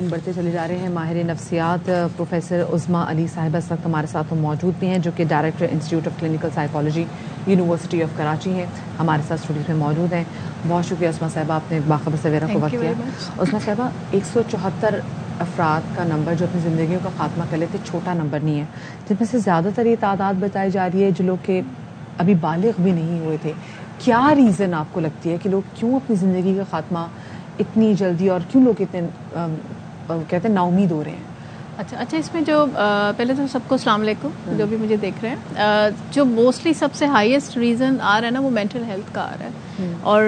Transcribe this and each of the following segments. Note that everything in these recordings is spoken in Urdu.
بڑھتے چلے جا رہے ہیں. ماہر نفسیات پروفیسر عظمیٰ علی صاحبہ اس وقت ہمارے ساتھ موجود بھی ہیں جو کہ director institute of clinical psychology university of Karachi ہیں. ہمارے ساتھ اسٹوڈیو میں موجود ہیں. بہت شکریہ عظمیٰ صاحبہ, آپ نے باخبر سویرا کو وقت دیا. عظمیٰ صاحبہ, 174 افراد کا نمبر جو اپنی زندگیوں کا خاتمہ کر لیتے چھوٹا نمبر نہیں ہے, جن میں سے زیادہ تر یہ تعداد بتائی جا رہی ہے جو لوگ کہ ابھی بالغ بھی نہیں ہوئے تھے. کیا ریزن آپ کو لگتی ہے کہ لوگ کیوں اپنی زندگی کا خاتمہ اتنی جلدی اور کیوں لوگ اتنے کہتے ہیں نا امید ہو رہے ہیں؟ اچھا اس میں جو پہلے تو سب کو السلام علیکم جو بھی مجھے دیکھ رہے ہیں. جو موسٹلی سب سے ہائیسٹ ریزن آ رہا ہے نا وہ مینٹل ہیلتھ کا آ رہا ہے, اور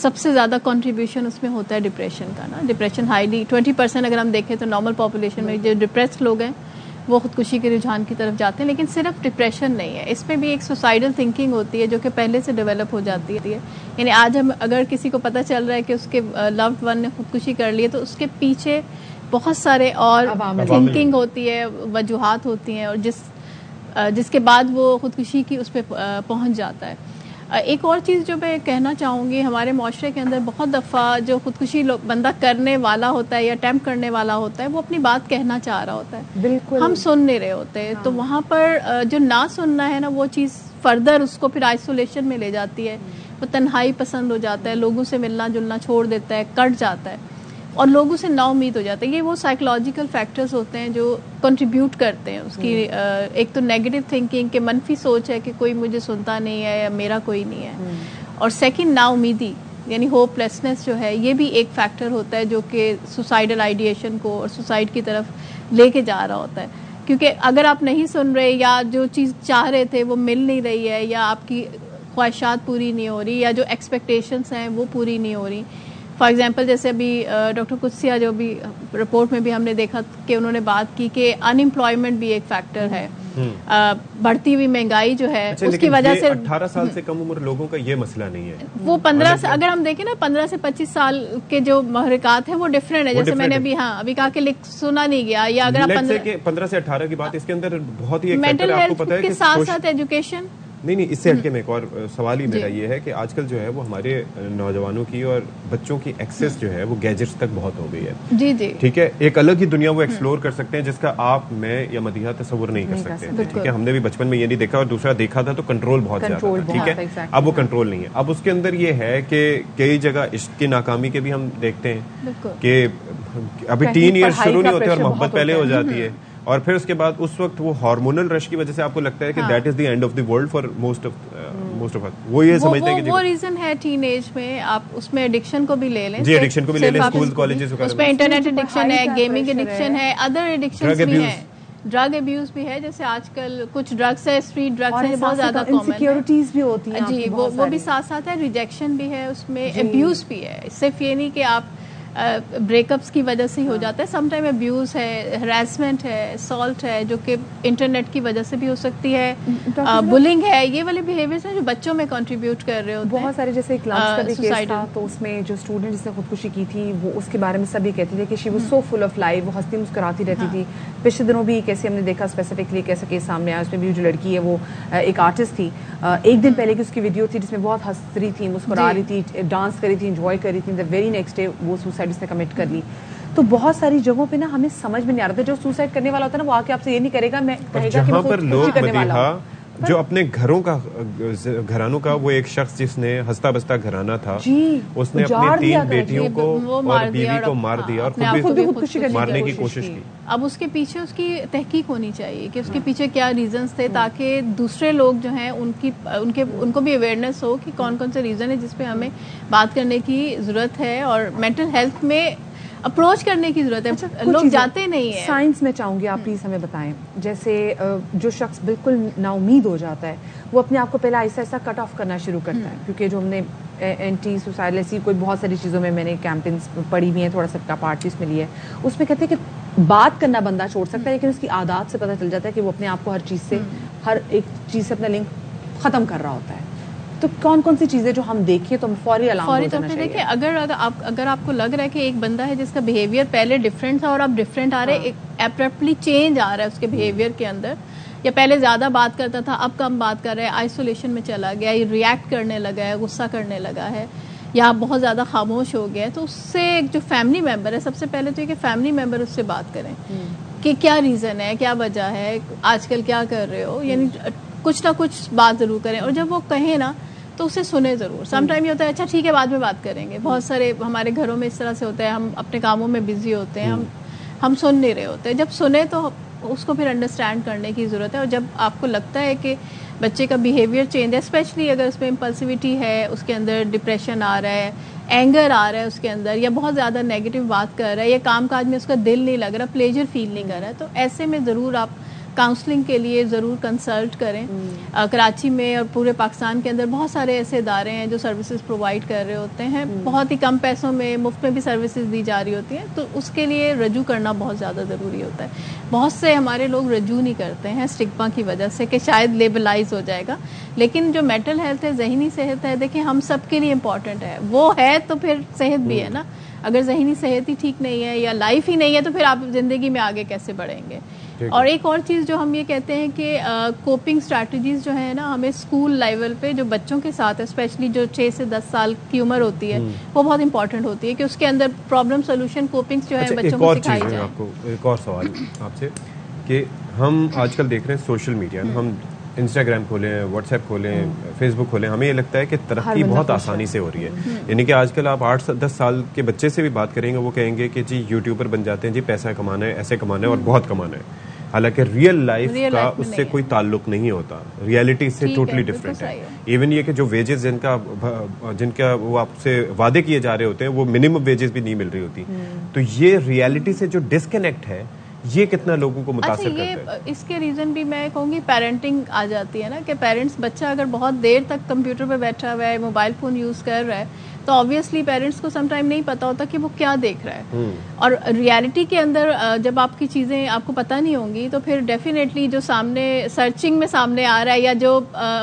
سب سے زیادہ کنٹریبیوشن اس میں ہوتا ہے ڈپریشن کا نا. ڈپریشن ہائیلی 20% اگر ہم دیکھیں تو نارمل پاپولیشن میں جو ڈپریسڈ لوگ ہیں وہ خودکشی کے رجحان کی طرف جاتے ہیں. لیکن صرف ڈپریشن نہیں ہے, اس میں بھی ایک سوسائڈل تھنکنگ ہوتی ہے جو کہ پہلے سے ڈیولپ ہو جاتی ہے. یعنی آج ہم اگر کسی کو پتہ چل رہا ہے کہ اس کے لوڈ ون نے خودکشی کر لی ہے تو اس کے پیچھے بہت سارے اور تھنکنگ ہوتی ہے, وجوہات ہوتی ہیں, اور جس کے بعد وہ خودکشی کی اس پہ پہنچ جاتا ہے. ایک اور چیز جو میں کہنا چاہوں گی, ہمارے معاشرے کے اندر بہت دفعہ جو خودکشی بندہ کرنے والا ہوتا ہے یا اٹیمپٹ کرنے والا ہوتا ہے وہ اپنی بات کہنا چاہ رہا ہوتا ہے, بالکل ہم سن نہیں رہے ہوتے. تو وہاں پر جو نہ سننا ہے نا وہ چیز فردر اس کو پھر آئسولیشن میں لے جاتی ہے. وہ تنہائی پسند ہو جاتا ہے, لوگوں سے ملنا جلنا چھوڑ دیتا ہے, کٹ جاتا ہے اور لوگوں سے نا امید ہو جاتا ہے. یہ وہ سائیکولوجیکل فیکٹرز ہوتے ہیں جو کنٹریبیوٹ کرتے ہیں اس کی. ایک تو نیگیٹو تھنکنگ کہ منفی سوچ ہے کہ کوئی مجھے سنتا نہیں ہے یا میرا کوئی نہیں ہے, اور سیکنڈ نا امیدی یعنی ہوپ لیسنس جو ہے, یہ بھی ایک فیکٹر ہوتا ہے جو کہ سوسائڈل آئیڈیشن کو اور سوسائڈ کی طرف لے کے جا رہا ہوتا ہے. کیونکہ اگر آپ نہیں سن رہے یا جو چیز چاہ رہے تھے وہ مل نہیں رہی ہے, یا آپ کی خواہشات پوری نہیں ہو رہی, یا جو ایکسپیکٹیشنس ہیں وہ پوری نہیں ہو رہی. فار ایگزامپل جیسے ابھی ڈاکٹر قدسیہ جو بھی رپورٹ میں بھی ہم نے دیکھا کہ انہوں نے بات کی کہ ان امپلائمنٹ بھی ایک فیکٹر ہے. بڑھتی ہوئی مہنگائی جو ہے اس کی وجہ سے 18 سال سے کم عمر لوگوں کا یہ مسئلہ نہیں ہے. وہ 15 سے اگر ہم دیکھیں نا 15 سے 25 سال کے جو محرکات ہیں وہ ڈفرینٹ ہے. جیسے میں نے ابھی کہا کہ سنا نہیں گیا, یا اگر آپ 15 سے 18 کی بات, اس کے اندر بہت ہی مینٹل ہیلتھ کے ساتھ ساتھ ایجوکیشن. نہیں, اس سے ہٹ کے میں ایک اور سوال ہی میرا یہ ہے کہ آج کل جو ہے وہ ہمارے نوجوانوں کی اور بچوں کی ایکسیس جو ہے وہ گیجٹس تک بہت ہو گئی ہے. جی ٹھیک ہے, ایک الگ ہی دنیا وہ ایکسپلور کر سکتے ہیں جس کا آپ, میں یا مدیحہ تصور نہیں کر سکتے. ٹھیک ہے, ہم نے بھی بچپن میں یہ نہیں دیکھا, اور دوسرا دیکھا تھا تو کنٹرول بہت زیادہ تھا. ٹھیک ہے, اب وہ کنٹرول نہیں ہے. اب اس کے اندر یہ ہے کہ کئی جگہ عشق کی ناکامی کے بھی ہم دیکھتے ہیں کہ ابھی ٹین ایئرز شروع نہیں ہوتے اور محبت پہلے ہو جاتی ہے, اور پھر اس کے بعد اس وقت وہ ہارمونل رش کی وجہ سے آپ کو لگتا ہے کہ that is the end of the world for most of وہ یہ سمجھتے ہیں کہ وہ ریزن ہے ٹین ایج میں. آپ اس میں ایڈکشن کو بھی لے لیں, جی ایڈکشن کو بھی لے لیں, اسکول کالجز اس میں انٹرنیٹ ایڈکشن ہے, گیمنگ ایڈکشن ہے, ادر ایڈکشن بھی ہیں, ڈرگ ابیوز بھی ہے. جیسے آج کل کچھ ڈرگس ہے, اسٹریٹ ڈرگس ہیں, بہت زیادہ انسیکیورٹیز بھی ہوتی ہیں. جی وہ بھی ساتھ ساتھ ہے, ریجیکشن بھی ہے اس میں, ابیوز بھی ہے. صرف یہ نہیں کہ آپ بریک اپس کی وجہ سے ہی ہو جاتا ہے, سم ٹائم ابیوز ہے, ہراسمنٹ ہے, اسالٹ ہے جو کہ انٹرنیٹ کی وجہ سے بھی ہو سکتی ہے, بلنگ ہے. یہ والے بیہیویئرز ہیں جو بچوں میں کنٹریبیوٹ کر رہے ہوتے ہیں. بہت سارے, جیسے کلاس کا بھی کیس تھا تو اس میں جو اسٹوڈنٹ جس نے خودکشی کی تھی وہ اس کے بارے میں سبھی کہتے تھے کہ she was so full of life, وہ ہنستی مسکراتی رہتی تھی. پچھلے دنوں بھی کیسے ہم نے دیکھا اسپیسیفکلی کیسا کیس سامنے آیا, اس میں بھی جو لڑکی ہے وہ ایک آرٹسٹ تھی. ایک دن پہلے کی اس کی ویڈیو تھی جس میں بہت ہنس رہی تھی, مسکرا رہی تھی, ڈانس کر رہی تھی, انجوائے کر رہی تھی. دا ویری نیکسٹ ڈے وہ سوسائڈ اس نے کمٹ کر لی. تو بہت ساری جگہوں پہ نا ہمیں سمجھ میں نہیں آ رہا تھا. جو سوسائڈ کرنے والا ہوتا ہے نا وہ آ کے آپ سے یہ نہیں کرے گا, میں کہے گا کہ میں خودکشی کرنے والا ہوں. جو اپنے گھرانوں کا وہ ایک شخص جس نے ہنستا بستا گھرانہ تھا, اس نے اپنی 3 بیٹیوں کو اور بیوی کو مار دیا اور خود بھی مارنے کی کوشش کی. اب اس کے پیچھے اس کی تحقیق ہونی چاہیے کہ اس کے پیچھے کیا ریزنز تھے, تاکہ دوسرے لوگ جو ہیں ان کو بھی اویئرنیس ہو کہ کون کون سے ریزن ہے جس پہ ہمیں بات کرنے کی ضرورت ہے, اور مینٹل ہیلتھ میں اپروچ کرنے کی ضرورت ہے. لوگ جاتے نہیں ہیں. سائنس میں چاہوں گی آپ پلیز ہمیں بتائیں, جیسے جو شخص بالکل نا امید ہو جاتا ہے وہ اپنے آپ کو پہلے ایسا ایسا کٹ آف کرنا شروع کرتا ہے, کیونکہ جو ہم نے اینٹی سوسائڈل ایسی کوئی بہت ساری چیزوں میں نے کیمپینس پڑھی ہوئی ہیں, تھوڑا سا پارٹ اس میں لی ہے, اس میں کہتے ہیں کہ بات کرنا بندہ چھوڑ سکتا ہے لیکن اس کی عادات سے پتہ چل جاتا ہے کہ وہ اپنے آپ کو ہر چیز سے, ہر ایک چیز سے اپنا لنک ختم کر رہا ہوتا ہے. تو کون کون سی چیزیں جو ہم دیکھیں تو ہم فوری طور پہ دیکھیں, اگر آپ کو لگ رہا ہے کہ ایک بندہ ہے جس کا بیہیویئر پہلے ڈفرینٹ تھا اور اب ڈفرینٹ آ رہا ہے, ایبرپٹلی چینج آ رہا ہے اس کے بیہیویئر کے اندر, یا پہلے زیادہ بات کرتا تھا اب کم بات کر رہا ہے, آئسولیشن میں چلا گیا, ری ایکٹ کرنے لگا ہے, غصہ کرنے لگا ہے, یا آپ بہت زیادہ خاموش ہو گئے, تو اس سے ایک جو فیملی ممبر ہے, سب سے پہلے تو یہ کہ فیملی ممبر اس سے بات کریں کہ کیا ریزن ہے, کیا وجہ ہے, آج کل کیا کر رہے ہو, یعنی کچھ نہ کچھ بات ضرور کریں. اور جب وہ کہیں نا تو اسے سنیں ضرور. سم ٹائم یہ ہوتا ہے اچھا ٹھیک ہے بعد میں بات کریں گے, بہت سارے ہمارے گھروں میں اس طرح سے ہوتا ہے, ہم اپنے کاموں میں بزی ہوتے ہیں, ہم سن نہیں رہے ہوتے. جب سنیں تو اس کو پھر انڈرسٹینڈ کرنے کی ضرورت ہے. اور جب آپ کو لگتا ہے کہ بچے کا بیہیویئر چینج ہے, اسپیشلی اگر اس میں امپلسیوٹی ہے, اس کے اندر ڈپریشن آ رہا ہے, اینگر آ رہا ہے اس کے اندر, یا بہت زیادہ نیگیٹو بات کر رہا ہے, یا کام کاج میں اس کا دل نہیں لگ رہا, پلیجر فیل نہیں کر رہا ہے, تو ایسے میں ضرور آپ کاؤنسلنگ کے لیے ضرور کنسلٹ کریں. کراچی میں اور پورے پاکستان کے اندر بہت سارے ایسے ادارے ہیں جو سروسز پرووائڈ کر رہے ہوتے ہیں, بہت ہی کم پیسوں میں, مفت میں بھی سروسز دی جا رہی ہوتی ہیں. تو اس کے لیے رجوع کرنا بہت زیادہ ضروری ہوتا ہے. بہت سے ہمارے لوگ رجوع نہیں کرتے ہیں اسٹگما کی وجہ سے کہ شاید لیبلائز ہو جائے گا, لیکن جو مینٹل ہیلتھ ہے, ذہنی صحت ہے, دیکھیں ہم سب کے لیے امپورٹنٹ ہے. وہ ہے تو پھر صحت بھی ہے نا. اگر ذہنی صحت ہی ٹھیک نہیں ہے یا لائف ہی نہیں ہے تو پھر آپ زندگی میں آگے کیسے بڑھیں گے. اور ایک اور چیز جو ہم یہ کہتے ہیں کہ کوپنگ اسٹریٹجیز جو ہیں نا, ہمیں اسکول لیول پہ جو بچوں کے ساتھ اسپیشلی جو 6 سے 10 سال کی عمر ہوتی ہے, وہ بہت امپورٹنٹ ہوتی ہے کہ اس کے اندر پرابلم سولوشن کوپنگس جو ہے بچوں کو سکھائی جائے. آپ کو ایک اور سوال آپ سے کہ ہم آج کل دیکھ رہے ہیں سوشل میڈیا, ہم انسٹاگرام کھولیں, واٹس ایپ کھولیں, فیس بک کھولیں, ہمیں یہ لگتا ہے کہ ترقی بہت آسانی سے ہو رہی ہے. یعنی کہ آج کل آپ 8-10 سال کے بچے سے بھی بات کریں گے, وہ کہیں گے کہ جی یوٹیوبر بن جاتے ہیں, جی پیسہ کمانا ہے, ایسے کمانا ہے اور بہت کمانا ہے. حالانکہ ریئل لائف کا اس سے کوئی تعلق نہیں ہوتا, ریئلٹی سے ٹوٹلی ڈفرینٹ ہے. ایون یہ کہ جو ویجز جن کا وہ آپ سے وعدے کیے جا رہے ہوتے ہیں, وہ منیمم ویجز بھی نہیں مل رہی ہوتی. تو یہ ریئلٹی سے جو ڈسکنیکٹ ہے, یہ کتنا لوگوں کو متاثر کرتا ہے. اس کے ریزن بھی میں کہوں گی پیرنٹنگ آ جاتی ہے نا, کہ پیرنٹس, بچہ اگر بہت دیر تک کمپیوٹر پہ بیٹھا ہوا ہے, موبائل فون یوز کر رہا ہے, تو آبویسلی پیرنٹس کو سم ٹائم نہیں پتا ہوتا کہ وہ کیا دیکھ رہا ہے. اور ریالٹی کے اندر جب آپ کی چیزیں آپ کو پتہ نہیں ہوں گی, تو پھر ڈیفینیٹلی جو سامنے سرچنگ میں سامنے آ رہا ہے, یا جو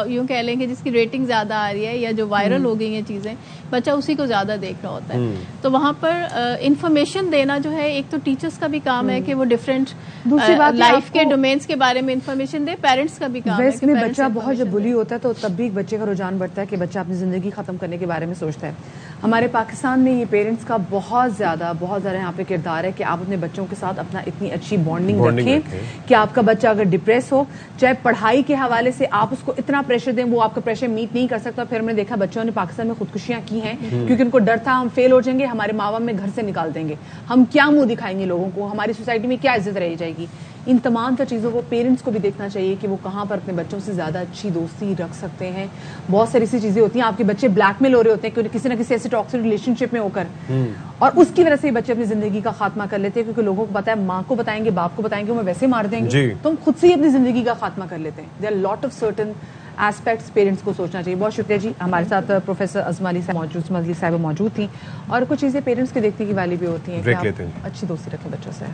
یوں کہہ لیں کہ جس کی ریٹنگ زیادہ آ رہی ہے, یا جو وائرل ہو گئی ہیں چیزیں, بچہ اسی کو زیادہ دیکھ رہا ہوتا ہے. تو وہاں پر انفارمیشن دینا جو ہے, ایک تو ٹیچرس کا بھی کام ہے کہ وہ ڈفرینٹ لائف کے ڈومینس کے بارے میں انفارمیشن دے, پیرنٹس کا بھی کام ہے. ویسے میں بچہ بہت جب بلی ہوتا ہے تو تب بھی بچے کا رجحان بڑھتا ہے کہ بچہ اپنی زندگی ختم کرنے کے بارے میں سوچتا ہے. ہمارے پاکستان میں یہ پیرنٹس کا بہت زیادہ یہاں پہ کردار ہے کہ آپ اپنے بچوں کے ساتھ اپنا اتنی اچھی بانڈنگ رکھیں کہ آپ کا بچہ اگر ڈپریس ہو, چاہے پڑھائی کے حوالے سے آپ اس کو اتنا پریشر دیں, وہ آپ کا پریشر میٹ نہیں کر سکتا. پھر ہم نے دیکھا بچوں نے پاکستان میں خودکشیاں کی ہیں کیونکہ ان کو ڈر تھا ہم فیل ہو جائیں گے, ہمارے ماں باپ میں گھر سے نکال دیں گے, ہم کیا منہ دکھائیں گے لوگوں کو, ہماری سوسائٹی میں کیا عزت رہ جائے گی. ان تمام چیزوں کو پیرنٹس کو بھی دیکھنا چاہیے کہ وہ کہاں پر اپنے بچوں سے زیادہ اچھی دوستی رکھ سکتے ہیں. بہت ساری ایسی چیزیں ہوتی ہیں, آپ کے بچے بلیک میل ہو رہے ہوتے ہیں کہ کسی نہ کسی ایسے ٹاکسک ریلیشن شپ میں ہو کر, اور اس کی وجہ سے بچے اپنی زندگی کا خاتمہ کر لیتے ہیں کیونکہ لوگوں کو پتا ہے ماں کو بتائیں گے, باپ کو بتائیں گے, وہ ویسے مار دیں گے, تو ہم خود سے ہی اپنی زندگی کا خاتمہ کر لیتے ہیں. There are lot of certain aspects parents کو سوچنا چاہیے. بہت شکریہ جی. ہمارے ساتھ پروفیسر عظمی علی صاحبہ موجود تھیں, اور کچھ چیزیں پیرنٹس کے دیکھنے کی والی بھی ہوتی ہیں کہ آپ اچھی دوستی رکھیں بچوں سے.